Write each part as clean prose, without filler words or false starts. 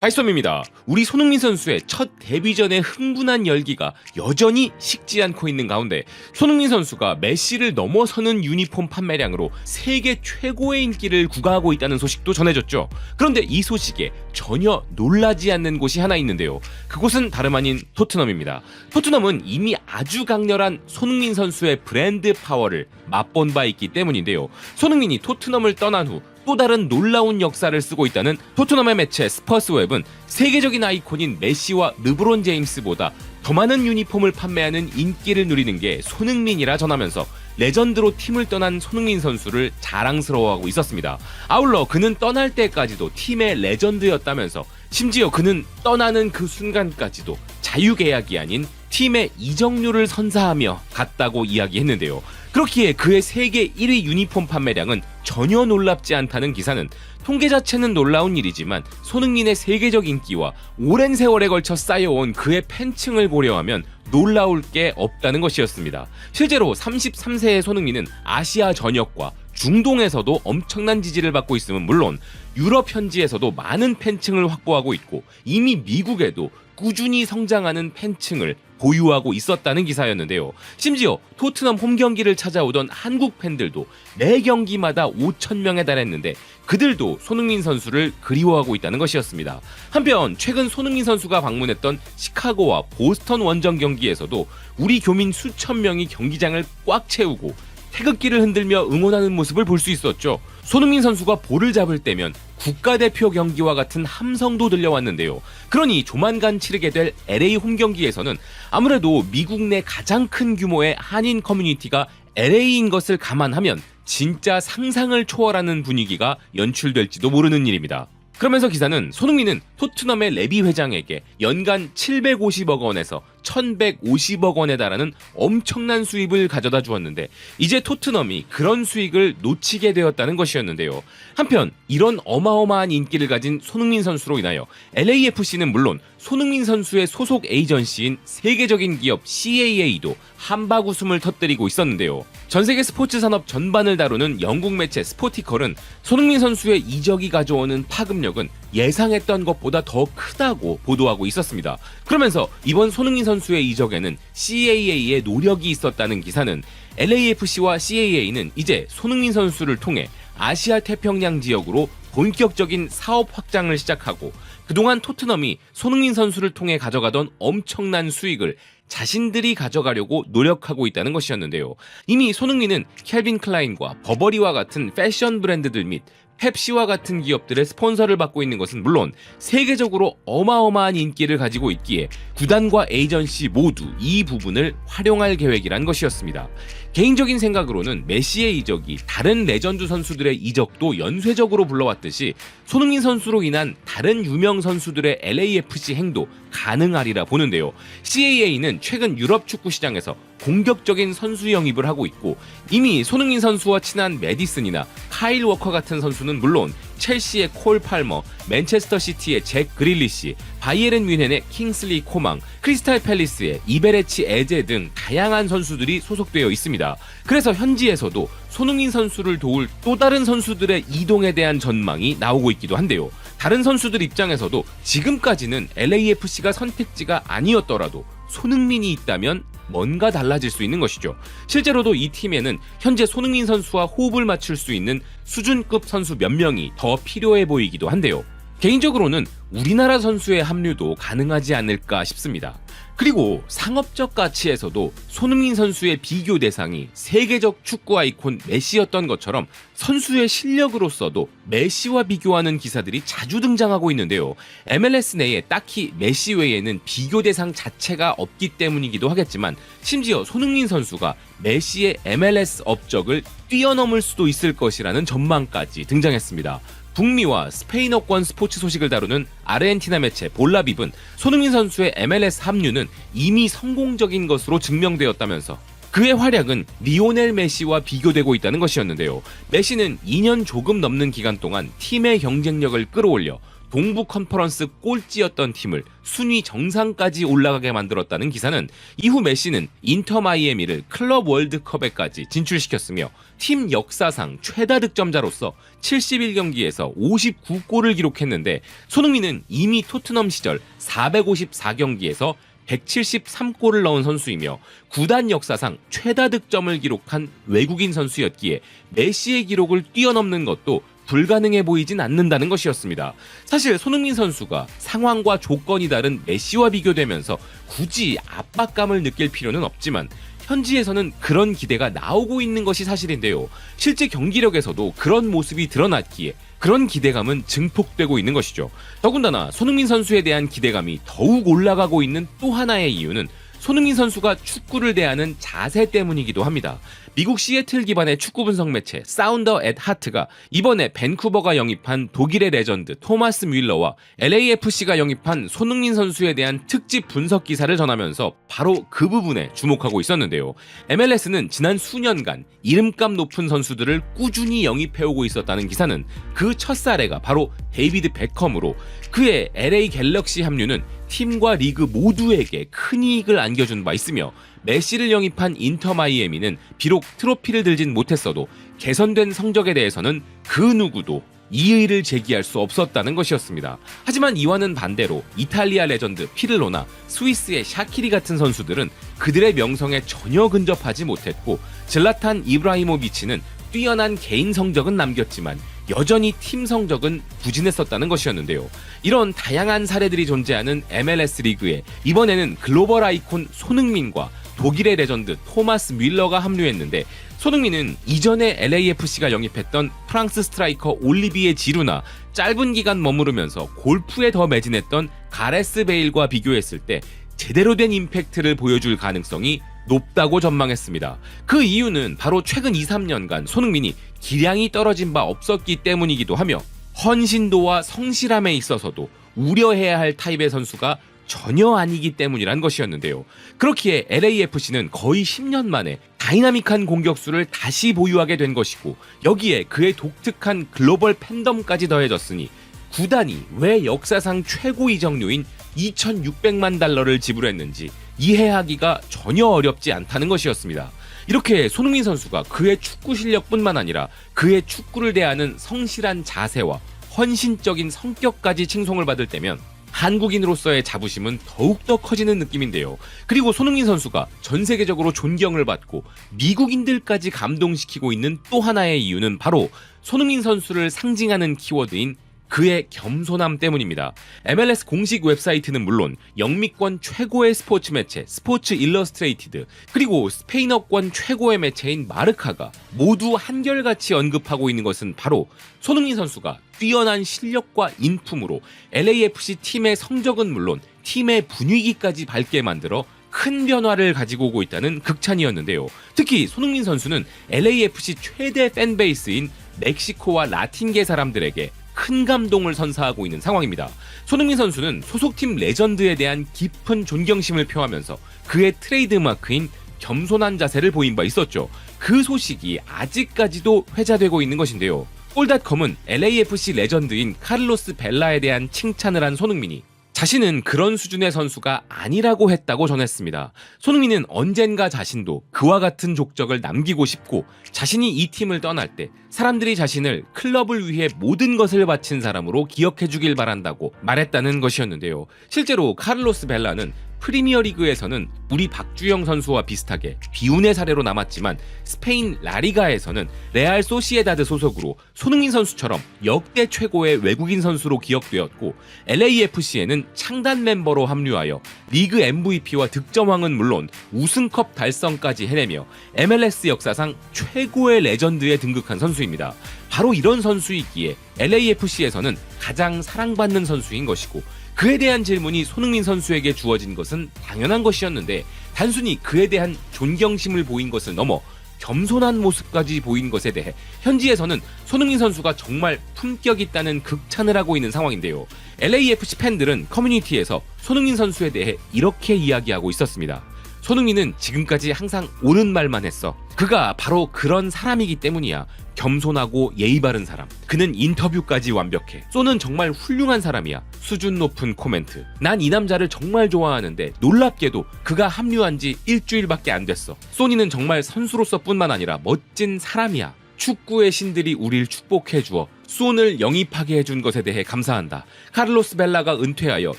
하이썸입니다. 우리 손흥민 선수의 첫 데뷔전의 흥분한 열기가 여전히 식지 않고 있는 가운데 손흥민 선수가 메시를 넘어서는 유니폼 판매량으로 세계 최고의 인기를 구가하고 있다는 소식도 전해졌죠. 그런데 이 소식에 전혀 놀라지 않는 곳이 하나 있는데요. 그곳은 다름 아닌 토트넘입니다. 토트넘은 이미 아주 강렬한 손흥민 선수의 브랜드 파워를 맛본 바 있기 때문인데요. 손흥민이 토트넘을 떠난 후 또 다른 놀라운 역사를 쓰고 있다는 토트넘의 매체 스퍼스웹은 세계적인 아이콘인 메시와 르브론 제임스보다 더 많은 유니폼을 판매하는 인기를 누리는 게 손흥민이라 전하면서 레전드로 팀을 떠난 손흥민 선수를 자랑스러워하고 있었습니다. 아울러 그는 떠날 때까지도 팀의 레전드였다면서 심지어 그는 떠나는 그 순간까지도 자유계약이 아닌 팀의 이적료를 선사하며 갔다고 이야기했는데요. 그렇기에 그의 세계 1위 유니폼 판매량은 전혀 놀랍지 않다는 기사는 통계 자체는 놀라운 일이지만 손흥민의 세계적 인기와 오랜 세월에 걸쳐 쌓여온 그의 팬층을 고려하면 놀라울 게 없다는 것이었습니다. 실제로 33세의 손흥민은 아시아 전역과 중동에서도 엄청난 지지를 받고 있음은 물론 유럽 현지에서도 많은 팬층을 확보하고 있고 이미 미국에도 꾸준히 성장하는 팬층을 보유하고 있었다는 기사였는데요. 심지어 토트넘 홈경기를 찾아오던 한국 팬들도 매 경기마다 5,000명에 달했는데 그들도 손흥민 선수를 그리워하고 있다는 것이었습니다. 한편 최근 손흥민 선수가 방문했던 시카고와 보스턴 원정 경기에서도 우리 교민 수천 명이 경기장을 꽉 채우고 태극기를 흔들며 응원하는 모습을 볼 수 있었죠. 손흥민 선수가 볼을 잡을 때면 국가대표 경기와 같은 함성도 들려왔는데요. 그러니 조만간 치르게 될 LA 홈경기에서는 아무래도 미국 내 가장 큰 규모의 한인 커뮤니티가 LA인 것을 감안하면 진짜 상상을 초월하는 분위기가 연출될지도 모르는 일입니다. 그러면서 기사는 손흥민은 토트넘의 레비 회장에게 연간 750억 원에서 1150억 원에 달하는 엄청난 수입을 가져다 주었는데 이제 토트넘이 그런 수익을 놓치게 되었다는 것이었는데요. 한편 이런 어마어마한 인기를 가진 손흥민 선수로 인하여 LAFC는 물론 손흥민 선수의 소속 에이전시인 세계적인 기업 CAA도 한박 웃음을 터뜨리고 있었는데요. 전세계 스포츠 산업 전반을 다루는 영국 매체 스포티컬은 손흥민 선수의 이적이 가져오는 파급력은 예상했던 것보다 더 크다고 보도하고 있었습니다. 그러면서 이번 손흥민 선수의 이적에는 CAA의 노력이 있었다는 기사는 LAFC와 CAA는 이제 손흥민 선수를 통해 아시아 태평양 지역으로 본격적인 사업 확장을 시작하고 그동안 토트넘이 손흥민 선수를 통해 가져가던 엄청난 수익을 자신들이 가져가려고 노력하고 있다는 것이었는데요. 이미 손흥민은 캘빈 클라인과 버버리와 같은 패션 브랜드들 및 펩시와 같은 기업들의 스폰서를 받고 있는 것은 물론 세계적으로 어마어마한 인기를 가지고 있기에 구단과 에이전시 모두 이 부분을 활용할 계획이란 것이었습니다. 개인적인 생각으로는 메시의 이적이 다른 레전드 선수들의 이적도 연쇄적으로 불러왔듯이 손흥민 선수로 인한 다른 유명 선수들의 LAFC 행도 가능하리라 보는데요. CAA는 최근 유럽 축구 시장에서 공격적인 선수 영입을 하고 있고 이미 손흥민 선수와 친한 메디슨이나 카일 워커 같은 선수는 물론 첼시의 콜 팔머, 맨체스터 시티의 잭 그릴리시, 바이에른 뮌헨의 킹슬리 코망, 크리스탈 팰리스의 이베레치 에제 등 다양한 선수들이 소속되어 있습니다. 그래서 현지에서도 손흥민 선수를 도울 또 다른 선수들의 이동에 대한 전망이 나오고 있기도 한데요. 다른 선수들 입장에서도 지금까지는 LAFC가 선택지가 아니었더라도 손흥민이 있다면 뭔가 달라질 수 있는 것이죠. 실제로도 이 팀에는 현재 손흥민 선수와 호흡을 맞출 수 있는 수준급 선수 몇 명이 더 필요해 보이기도 한데요. 개인적으로는 우리나라 선수의 합류도 가능하지 않을까 싶습니다. 그리고 상업적 가치에서도 손흥민 선수의 비교 대상이 세계적 축구 아이콘 메시였던 것처럼 선수의 실력으로서도 메시와 비교하는 기사들이 자주 등장하고 있는데요. MLS 내에 딱히 메시 외에는 비교 대상 자체가 없기 때문이기도 하겠지만 심지어 손흥민 선수가 메시의 MLS 업적을 뛰어넘을 수도 있을 것이라는 전망까지 등장했습니다. 북미와 스페인어권 스포츠 소식을 다루는 아르헨티나 매체 볼라빕은 손흥민 선수의 MLS 합류는 이미 성공적인 것으로 증명되었다면서 그의 활약은 리오넬 메시와 비교되고 있다는 것이었는데요. 메시는 2년 조금 넘는 기간 동안 팀의 경쟁력을 끌어올려 동부 컨퍼런스 꼴찌였던 팀을 순위 정상까지 올라가게 만들었다는 기사는 이후 메시는 인터 마이애미를 클럽 월드컵에까지 진출시켰으며 팀 역사상 최다 득점자로서 71경기에서 59골을 기록했는데, 손흥민은 이미 토트넘 시절 454경기에서 173골을 넣은 선수이며 구단 역사상 최다 득점을 기록한 외국인 선수였기에 메시의 기록을 뛰어넘는 것도 불가능해 보이진 않는다는 것이었습니다. 사실 손흥민 선수가 상황과 조건이 다른 메시와 비교되면서 굳이 압박감을 느낄 필요는 없지만 현지에서는 그런 기대가 나오고 있는 것이 사실인데요. 실제 경기력에서도 그런 모습이 드러났기에 그런 기대감은 증폭되고 있는 것이죠. 더군다나 손흥민 선수에 대한 기대감이 더욱 올라가고 있는 또 하나의 이유는 손흥민 선수가 축구를 대하는 자세 때문이기도 합니다. 미국 시애틀 기반의 축구 분석 매체 사운더 앳 하트가 이번에 밴쿠버가 영입한 독일의 레전드 토마스 뮬러와 LAFC가 영입한 손흥민 선수에 대한 특집 분석 기사를 전하면서 바로 그 부분에 주목하고 있었는데요. MLS는 지난 수년간 이름값 높은 선수들을 꾸준히 영입해오고 있었다는 기사는 그 첫 사례가 바로 데이비드 베컴으로, 그의 LA 갤럭시 합류는 팀과 리그 모두에게 큰 이익을 안겨준 바 있으며, 메시를 영입한 인터 마이애미는 비록 트로피를 들진 못했어도 개선된 성적에 대해서는 그 누구도 이의를 제기할 수 없었다는 것이었습니다. 하지만 이와는 반대로 이탈리아 레전드 피를로나 스위스의 샤키리 같은 선수들은 그들의 명성에 전혀 근접하지 못했고, 질라탄 이브라히모비치는 뛰어난 개인 성적은 남겼지만 여전히 팀 성적은 부진했었다는 것이었는데요. 이런 다양한 사례들이 존재하는 MLS 리그에 이번에는 글로벌 아이콘 손흥민과 독일의 레전드 토마스 뮬러가 합류했는데, 손흥민은 이전에 LAFC가 영입했던 프랑스 스트라이커 올리비에 지루나 짧은 기간 머무르면서 골프에 더 매진했던 가레스 베일과 비교했을 때 제대로 된 임팩트를 보여줄 가능성이 높다고 전망했습니다. 그 이유는 바로 최근 2-3년간 손흥민이 기량이 떨어진 바 없었기 때문이기도 하며, 헌신도와 성실함에 있어서도 우려해야 할 타입의 선수가 전혀 아니기 때문이란 것이었는데요. 그렇기에 LAFC는 거의 10년 만에 다이나믹한 공격수를 다시 보유하게 된 것이고, 여기에 그의 독특한 글로벌 팬덤까지 더해졌으니 구단이 왜 역사상 최고 이적료인 2,600만 달러를 지불했는지 이해하기가 전혀 어렵지 않다는 것이었습니다. 이렇게 손흥민 선수가 그의 축구 실력뿐만 아니라 그의 축구를 대하는 성실한 자세와 헌신적인 성격까지 칭송을 받을 때면 한국인으로서의 자부심은 더욱더 커지는 느낌인데요. 그리고 손흥민 선수가 전 세계적으로 존경을 받고 미국인들까지 감동시키고 있는 또 하나의 이유는 바로 손흥민 선수를 상징하는 키워드인 그의 겸손함 때문입니다. MLS 공식 웹사이트는 물론 영미권 최고의 스포츠 매체 스포츠 일러스트레이티드, 그리고 스페인어권 최고의 매체인 마르카가 모두 한결같이 언급하고 있는 것은 바로 손흥민 선수가 뛰어난 실력과 인품으로 LAFC 팀의 성적은 물론 팀의 분위기까지 밝게 만들어 큰 변화를 가지고 오고 있다는 극찬이었는데요. 특히 손흥민 선수는 LAFC 최대 팬베이스인 멕시코와 라틴계 사람들에게 큰 감동을 선사하고 있는 상황입니다. 손흥민 선수는 소속팀 레전드에 대한 깊은 존경심을 표하면서 그의 트레이드마크인 겸손한 자세를 보인 바 있었죠. 그 소식이 아직까지도 회자되고 있는 것인데요. 골닷컴은 LAFC 레전드인 카를로스 벨라에 대한 칭찬을 한 손흥민이 자신은 그런 수준의 선수가 아니라고 했다고 전했습니다. 손흥민은 언젠가 자신도 그와 같은 족적을 남기고 싶고, 자신이 이 팀을 떠날 때 사람들이 자신을 클럽을 위해 모든 것을 바친 사람으로 기억해주길 바란다고 말했다는 것이었는데요. 실제로 카를로스 벨라는 프리미어리그에서는 우리 박주영 선수와 비슷하게 비운의 사례로 남았지만, 스페인 라리가에서는 레알 소시에다드 소속으로 손흥민 선수처럼 역대 최고의 외국인 선수로 기억되었고, LAFC에는 창단 멤버로 합류하여 리그 MVP와 득점왕은 물론 우승컵 달성까지 해내며 MLS 역사상 최고의 레전드에 등극한 선수입니다. 바로 이런 선수이기에 LAFC에서는 가장 사랑받는 선수인 것이고, 그에 대한 질문이 손흥민 선수에게 주어진 것은 당연한 것이었는데, 단순히 그에 대한 존경심을 보인 것을 넘어 겸손한 모습까지 보인 것에 대해 현지에서는 손흥민 선수가 정말 품격 있다는 극찬을 하고 있는 상황인데요. LAFC 팬들은 커뮤니티에서 손흥민 선수에 대해 이렇게 이야기하고 있었습니다. 손흥민은 지금까지 항상 옳은 말만 했어. 그가 바로 그런 사람이기 때문이야. 겸손하고 예의 바른 사람. 그는 인터뷰까지 완벽해. 쏘는 정말 훌륭한 사람이야. 수준 높은 코멘트. 난 이 남자를 정말 좋아하는데 놀랍게도 그가 합류한 지 일주일밖에 안 됐어. 소니는 정말 선수로서 뿐만 아니라 멋진 사람이야. 축구의 신들이 우릴 축복해 주어 손을 영입하게 해준 것에 대해 감사한다. 카를로스 벨라가 은퇴하여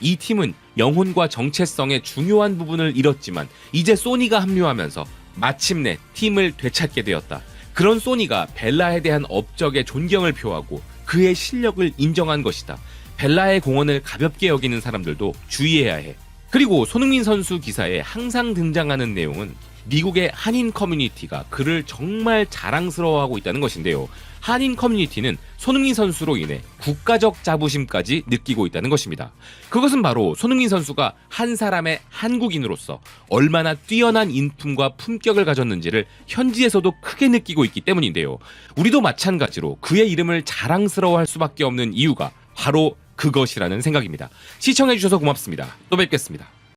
이 팀은 영혼과 정체성의 중요한 부분을 잃었지만 이제 소니가 합류하면서 마침내 팀을 되찾게 되었다. 그런 소니가 벨라에 대한 업적에 존경을 표하고 그의 실력을 인정한 것이다. 벨라의 공헌을 가볍게 여기는 사람들도 주의해야 해. 그리고 손흥민 선수 기사에 항상 등장하는 내용은 미국의 한인 커뮤니티가 그를 정말 자랑스러워하고 있다는 것인데요. 한인 커뮤니티는 손흥민 선수로 인해 국가적 자부심까지 느끼고 있다는 것입니다. 그것은 바로 손흥민 선수가 한 사람의 한국인으로서 얼마나 뛰어난 인품과 품격을 가졌는지를 현지에서도 크게 느끼고 있기 때문인데요. 우리도 마찬가지로 그의 이름을 자랑스러워할 수밖에 없는 이유가 바로 그것이라는 생각입니다. 시청해주셔서 고맙습니다. 또 뵙겠습니다.